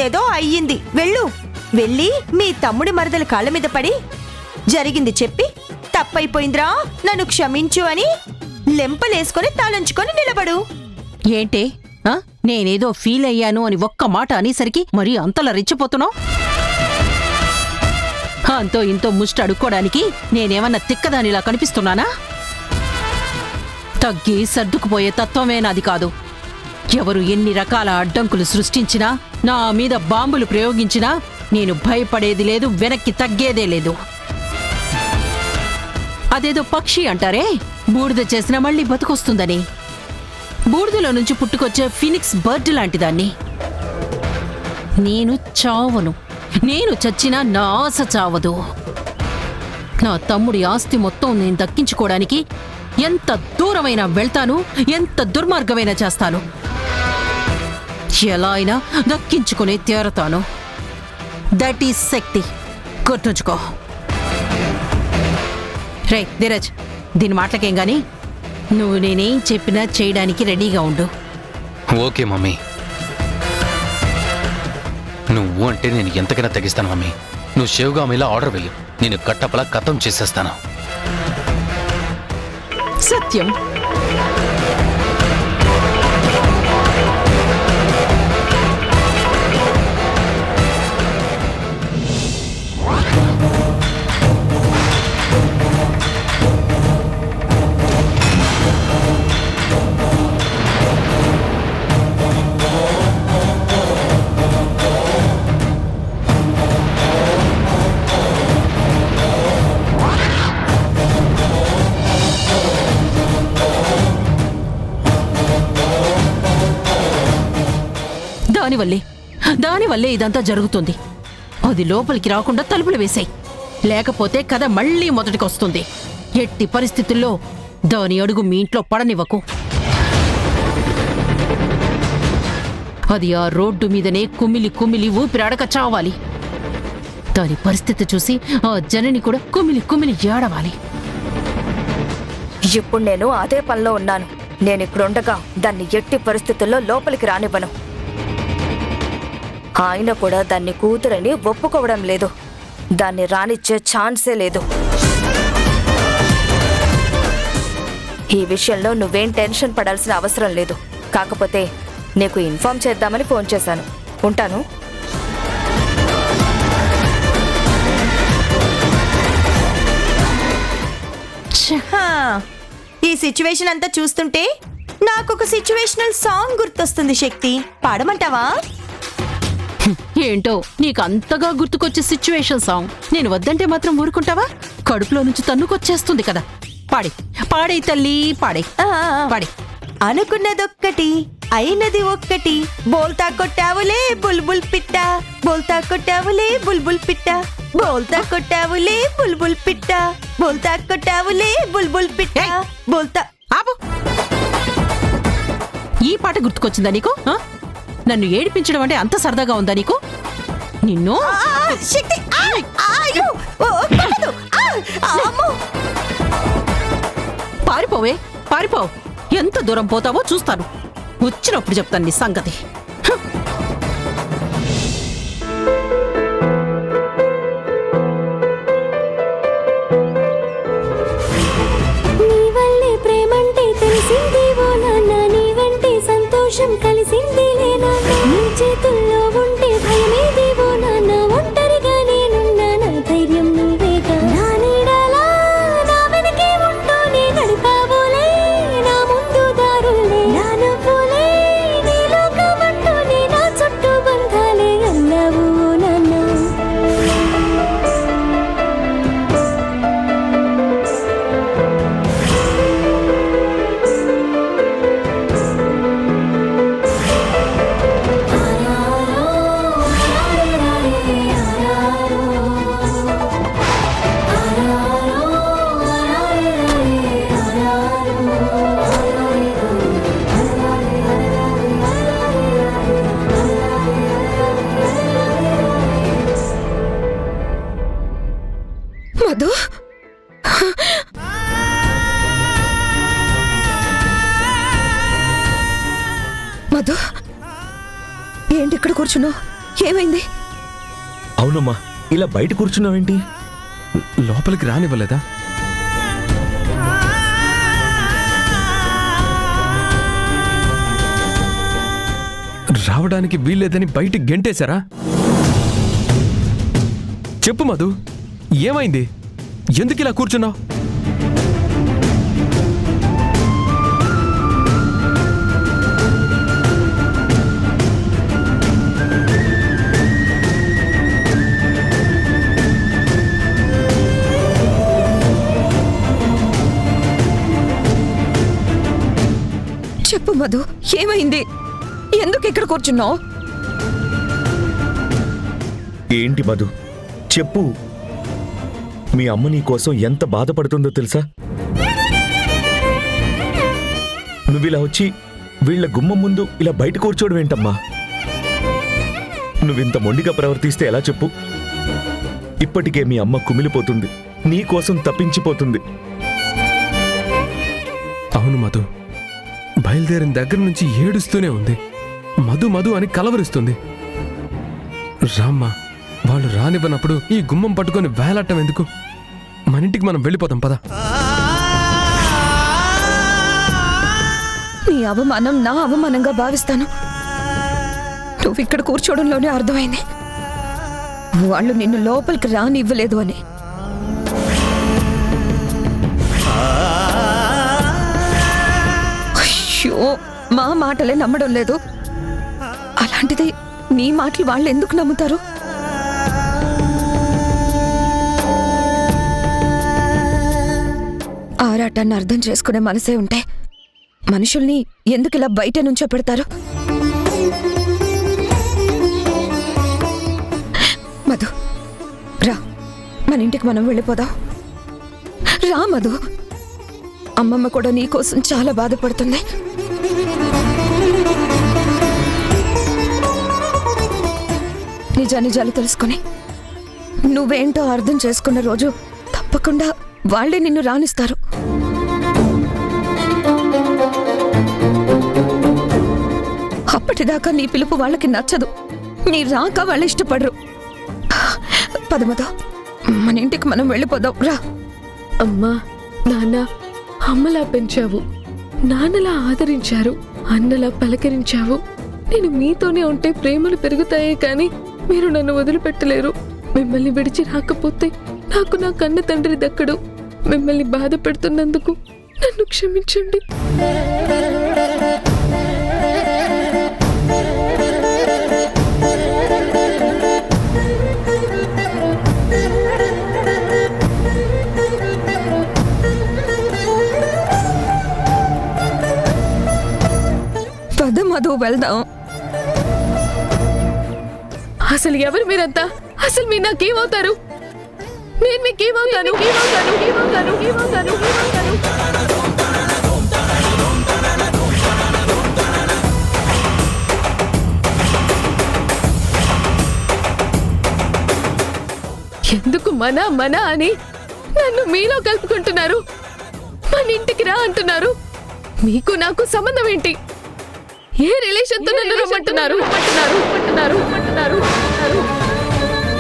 అయ్యిందేదో అయ్యింది. వెళ్ళు, వెళ్ళి మీ తమ్ముడి మరదల కాళ్ళ మీద పడి జరిగింది చెప్పి తప్పైపోయిందిరా నన్ను క్షమించు అని లెంపలేసుకొని తాళంచుకొని నిలబడు. ఏంటే నేనేదో ఫీల్ అయ్యాను అని ఒక్క మాట అనేసరికి మరీ అంతలా రెచ్చిపోతున్నావు? అంతో ఇంతో ముష్టి అడుక్కోడానికి నేనేమన్నా తిక్కదానిలా కనిపిస్తున్నానా? తగ్గి సర్దుకుపోయే తత్వమే నాది కాదు. ఎవరు ఎన్ని రకాల అడ్డంకులు సృష్టించినా, నా మీద బాంబులు ప్రయోగించినా నేను భయపడేది లేదు, వెనక్కి తగ్గేదే లేదు. అదేదో పక్షి అంటారే, బూడిద చేసినా మళ్ళీ బతుకొస్తుందని. బూడిదలో నుంచి పుట్టుకొచ్చే ఫినిక్స్ బర్డ్ లాంటిదాన్ని. నేను చావను. నేను చచ్చినా నా ఆశ చావదు. నా తమ్ముడి ఆస్తి మొత్తం నేను దక్కించుకోవడానికి ఎంత దూరమైనా వెళ్తాను, ఎంత దుర్మార్గమైనా చేస్తాను. ఎలా అయినా దక్కించుకునే తీరతాను. దట్ ఈజ్ శక్తి. గుర్తుంచుకో. రే ధీరజ్, దీని మాటలకేం గాని నువ్వు నేనేం చెప్పినా చేయడానికి రెడీగా ఉండు. ఓకే మమ్మీ, నువ్వు అంటే నేను ఎంతకైనా తగ్గిస్తాను మమ్మీ. నువ్వు శివగామిలా ఆర్డర్ వెయ్యి, నేను కట్టపలా కథం చేసేస్తాను. సత్యం. దానివల్లే ఇదంతా జరుగుతుంది. అది లోపలికి రాకుండా తలుపులు వేశాయి. లేకపోతే కథ మళ్లీ మొదటికొస్తుంది. ఎట్టి పరిస్థితుల్లో దాని అడుగు మీ ఇంట్లో పడనివ్వకు. అది ఆ రోడ్డు మీదనే కుమిలి కుమిలి ఊపిరాడక చావాలి. దాని పరిస్థితి చూసి ఆ జనని కూడా కుమిలి కుమిలి ఏడవాలి. ఇప్పుడు నేను అదే పనిలో ఉన్నాను. నేనిక్కడుండగా దాన్ని ఎట్టి పరిస్థితుల్లో లోపలికి రానివ్వను. ఆయన కూడా దాన్ని కూతురని ఒప్పుకోవడం లేదు. దాన్ని రానిచ్చే ఛాన్సే లేదు. ఈ విషయంలో నువ్వేం టెన్షన్ పడాల్సిన అవసరం లేదు. కాకపోతే నీకు ఇన్ఫార్మ్ చేద్దామని ఫోన్ చేశాను. ఉంటాను. ఈ సిచ్యువేషన్ అంతా చూస్తుంటే నాకొక సిచ్యువేషనల్ సాంగ్ గుర్తొస్తుంది. శక్తి, పాడమంటావా? ఏంటో నీకు అంతగా గుర్తుకొచ్చే సిచ్యువేషన్ సాంగ్. నేను వద్దంటే మాత్రం ఊరుకుంటావా? కడుపులో నుంచి తన్నుకొచ్చేస్తుంది కదా. పాడే తల్లి, పాడే. అనుకున్నదొక్కటి అయినది ఒక్కటి, బోల్తా కొట్టావులే బుల్బుల్ పిట్ట, బోల్తా కొట్టావులే బుల్బుల్ పిట్ట, బోల్తా కొట్టావులే బుల్బుల్ పిట్ట, బోల్తా కొట్టావులే బుల్బుల్ పిట్ట, బోల్తా. ఆపు. ఈ పాట గుర్తుకొచ్చిందా నీకు? నన్ను ఏడిపించడం అంటే అంత సరదాగా ఉందా నీకు? నిన్ను పారిపోవే, పారిపో. ఎంత దూరం పోతావో చూస్తాను. వచ్చినప్పుడు చెప్తాను నీ సంగతి. కలిసింది లేనా నీ చేతుల్లో ఉంటే భయమేదేవో నాన్న. ఒంటరిగా నేనున్నా, నా ధైర్యం నువ్వేగా. నా నీడలా నా వెనకే ఉంటూ నీ నడిపావులే నా ముందు దారులే. నా నవ్వులే నీ లోకమంటూనే నా చుట్టూ బంధాలే అన్నావు నాన్న. మధు, మధు, ఏంటి ఇక్కడ కూర్చున్నావు? ఏమైంది? అవునమ్మా, ఇలా బయట కూర్చున్నావేంటి? లోపలికి రానివ్వలేదా? రావడానికి వీల్లేదని బయటికి గెంటేశారా? చెప్పు మధు, ఏమైంది? ఎందుకు ఇలా కూర్చున్నావు? చెప్పు మధు, ఏమైంది? ఎందుకు ఇక్కడ కూర్చున్నావు? ఏంటి మధు, చెప్పు. మీ అమ్మ నీ కోసం ఎంత బాధపడుతుందో తెలుసా? నువ్విలా వచ్చి వీళ్ళ గుమ్మం ముందు ఇలా బయట కూర్చోవడం ఏంటమ్మా? నువ్వింత మొండిగా ప్రవర్తిస్తే ఎలా చెప్పు? ఇప్పటికే మీ అమ్మ కుమిలిపోతుంది, నీ కోసం తప్పించిపోతుంది. అవును మధు, బయలుదేరిన దగ్గర నుంచి ఏడుస్తూనే ఉంది. మధు మధు అని కలవరిస్తుంది. రామ్మా, వాళ్ళు రానివ్వనప్పుడు ఈ గుమ్మం పట్టుకొని వేలాటం ఎందుకు? మన ఇంటికి మనం వెళ్ళిపోతాం పద. నీ అవమానం నా అవమానంగా భావిస్తాను. నువ్వు ఇక్కడ కూర్చోవడంలోనే అర్థమైంది వాళ్ళు నిన్ను లోపలికి రానివ్వలేదు అని. అయ్యో, మా మాటలే నమ్మడం లేదు. అలాంటిది నీ మాటలు వాళ్ళు ఎందుకు నమ్ముతారు? ఆరాటాన్ని అర్థం చేసుకునే మనసే ఉంటే మనుషుల్ని ఎందుకు ఇలా బయట నుంచో పెడతారు? మధు, రా, మన ఇంటికి మనం వెళ్ళిపోదాం. రా మధు, అమ్మమ్మ కూడా నీ కోసం చాలా బాధపడుతుంది. నిజానిజాలు తెలుసుకుని నువ్వేంటో అర్థం చేసుకున్న రోజు తప్పకుండా వాళ్ళే నిన్ను రానిస్తారు. అప్పటిదాకా నీ పిలుపు వాళ్ళకి నచ్చదు, నీ రాక వాళ్ళు ఇష్టపడరు. పదమతో మన ఇంటికి మనం వెళ్ళిపోదాం. రా. అమ్మా, నాన్న అమ్మలా పెంచావు, నాన్నలా ఆదరించారు, అన్నలా పలకరించావు. నేను మీతోనే ఉంటే ప్రేమలు పెరుగుతాయే కానీ మీరు నన్ను వదిలిపెట్టలేరు. మిమ్మల్ని విడిచి రాకపోతే నాకు నా కన్న తండ్రి దక్కడు. మిమ్మల్ని బాధ పెడుతున్నందుకు నన్ను క్షమించండి. పద మధు, వెళ్దాం. అసలు ఎవరు మీరంతా? అసలు మీరు నాకేమవుతారు? నేను మీకేమవుతాను? ఎందుకు మన మన అని నన్ను మీలో కలుపుకుంటున్నారు? మన ఇంటికి రా అంటున్నారు. మీకు నాకు సంబంధం ఏంటి? ఏ రిలేషన్తో నన్ను రమ్మంటున్నారు?